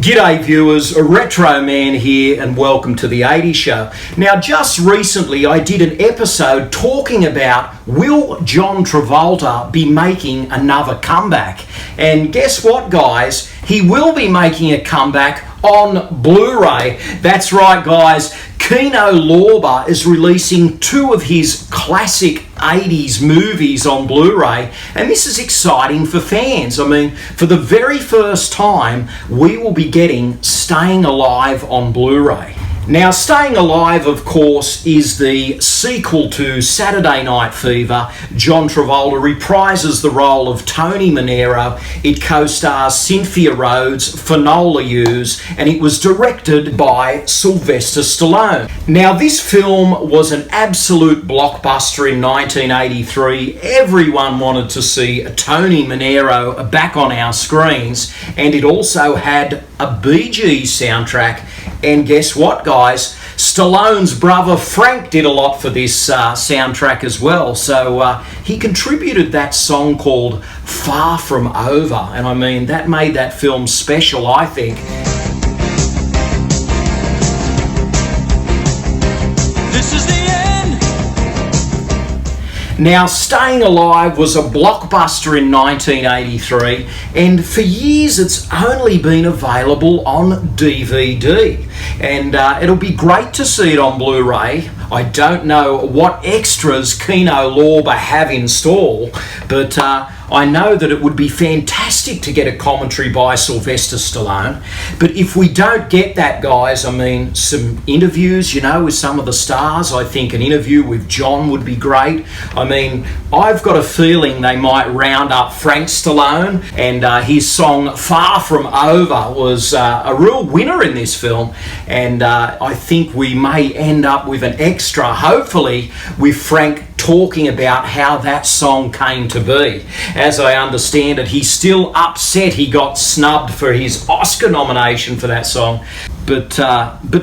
G'day viewers, a Retro Man here and welcome to the 80s Show. Now just recently I did an episode talking about will John Travolta be making another comeback? And guess what guys, he will be making a comeback on Blu-ray. That's right guys, Kino Lorber is releasing two of his classic 80s movies on Blu-ray, and this is exciting for fans. I mean, for the very first time, we will be getting Staying Alive on Blu-ray. Now, Staying Alive, of course, is the sequel to Saturday Night Fever. John Travolta reprises the role of Tony Manero. It co-stars Cynthia Rhodes, Finola Hughes, and it was directed by Sylvester Stallone. Now, this film was an absolute blockbuster in 1983. Everyone wanted to see Tony Manero back on our screens, and it also had a Bee Gees soundtrack. And guess what, guys? Stallone's brother Frank did a lot for this soundtrack as well. So he contributed that song called Far From Over. And I mean, that made that film special, I think. This is the end. Now, Staying Alive was a blockbuster in 1983, and for years it's only been available on DVD. And it'll be great to see it on Blu-ray. I don't know what extras Kino Lorber have in store, but I know that it would be fantastic to get a commentary by Sylvester Stallone. But if we don't get that, guys, I mean, some interviews, you know, with some of the stars. I think an interview with John would be great. I mean, I've got a feeling they might round up Frank Stallone, and his song Far From Over was a real winner in this film. And I think we may end up with an extra, hopefully, with Frank talking about how that song came to be. As I understand it, he's still upset he got snubbed for his Oscar nomination for that song. But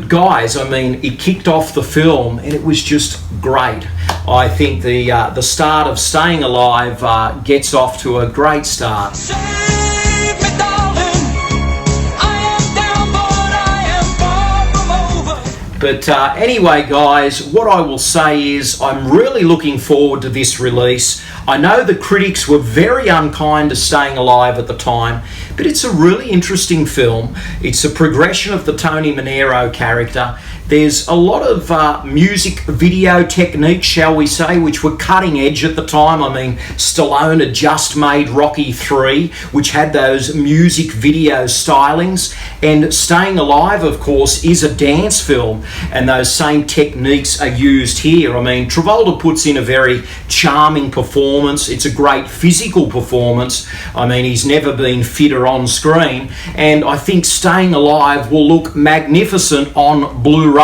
guys, I mean, it kicked off the film and it was just great. I think the start of Staying Alive gets off to a great start. Save me, darling. I am down, but I am far from over. But anyway, guys, what I will say is I'm really looking forward to this release. I know the critics were very unkind to Staying Alive at the time, but it's a really interesting film. It's a progression of the Tony Manero character. There's a lot of music video techniques, shall we say, which were cutting edge at the time. I mean, Stallone had just made Rocky III, which had those music video stylings. And Staying Alive, of course, is a dance film, and those same techniques are used here. I mean, Travolta puts in a very charming performance. It's a great physical performance. I mean, he's never been fitter on screen, and I think Staying Alive will look magnificent on Blu-ray.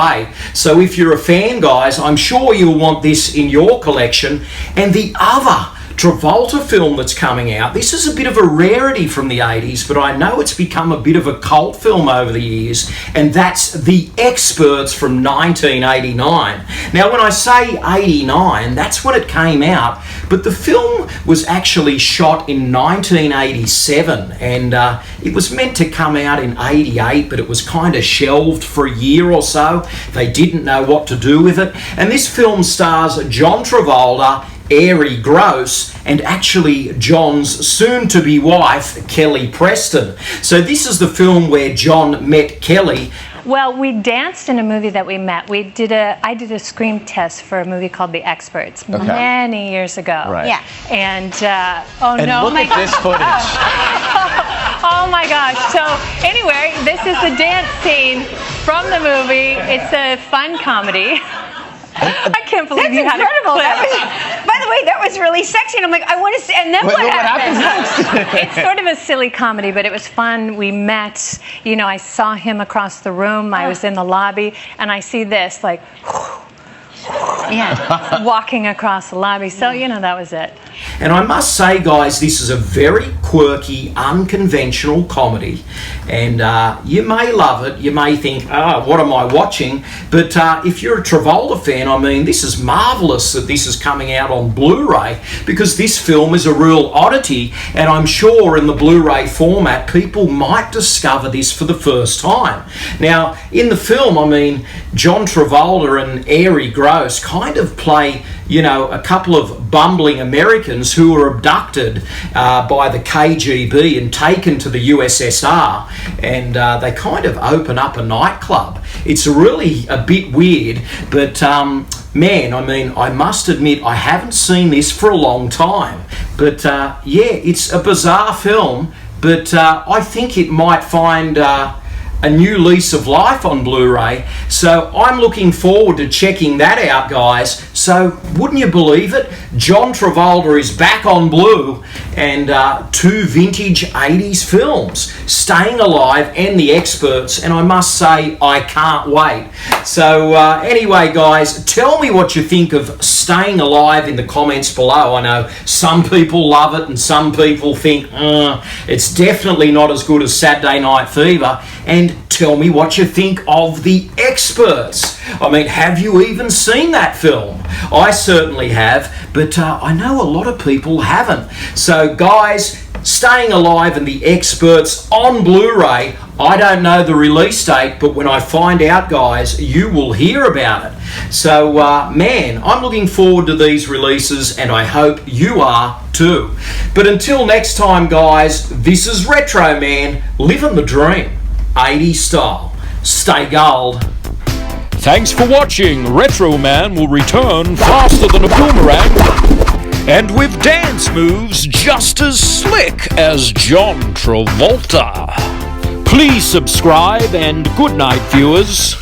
So if you're a fan, guys, I'm sure you'll want this in your collection. And the other Travolta film that's coming out, this is a bit of a rarity from the 80s, but I know it's become a bit of a cult film over the years, and that's The Experts from 1989. Now, when I say 89, that's when it came out, but the film was actually shot in 1987, and it was meant to come out in 88, but it was kind of shelved for a year or so. They didn't know what to do with it, and this film stars John Travolta, Airy Gross, and actually John's soon-to-be wife, Kelly Preston. So this is the film where John met Kelly. Well, we danced in a movie that we met. I did a scream test for a movie called The Experts many years ago. Right. Yeah. And oh and no, look at this footage. Oh my gosh. So anyway, this is the dance scene from the movie. It's a fun comedy. I can't believe you had incredible. a clip. By the way, that was really sexy, and I'm like, I want to see. And then what happens next? It's sort of a silly comedy, but it was fun. We met. You know, I saw him across the room. I was in the lobby, and I see this like. Yeah, walking across the lobby. So, that was it. And I must say, guys, this is a very quirky, unconventional comedy. And you may love it. You may think, what am I watching? But if you're a Travolta fan, I mean, this is marvellous that this is coming out on Blu-ray, because this film is a real oddity. And I'm sure in the Blu-ray format, people might discover this for the first time. Now, in the film, I mean, John Travolta and Airy Gross kind of play, a couple of bumbling Americans who were abducted by the KGB and taken to the USSR, and they kind of open up a nightclub. It's really a bit weird, but man, I mean, I must admit I haven't seen this for a long time. But it's a bizarre film, but I think it might find a new lease of life on Blu-ray. So I'm looking forward to checking that out, guys. So wouldn't you believe it? John Travolta is back on Blue, and two vintage 80s films, Staying Alive and The Experts, and I must say I can't wait. So anyway, guys, tell me what you think of Staying Alive in the comments below. I know some people love it and some people think it's definitely not as good as Saturday Night Fever. And tell me what you think of The Experts. I mean, have you even seen that film? I certainly have, but I know a lot of people haven't. So guys, Staying Alive and The Experts on Blu-ray. I don't know the release date, but when I find out, guys, you will hear about it. So, man, I'm looking forward to these releases, and I hope you are too. But until next time, guys, this is Retro Man, living the dream, 80s style. Stay gold. Thanks for watching. Retro Man will return faster than a boomerang and with dance moves just as slick as John Travolta. Please subscribe and good night, viewers.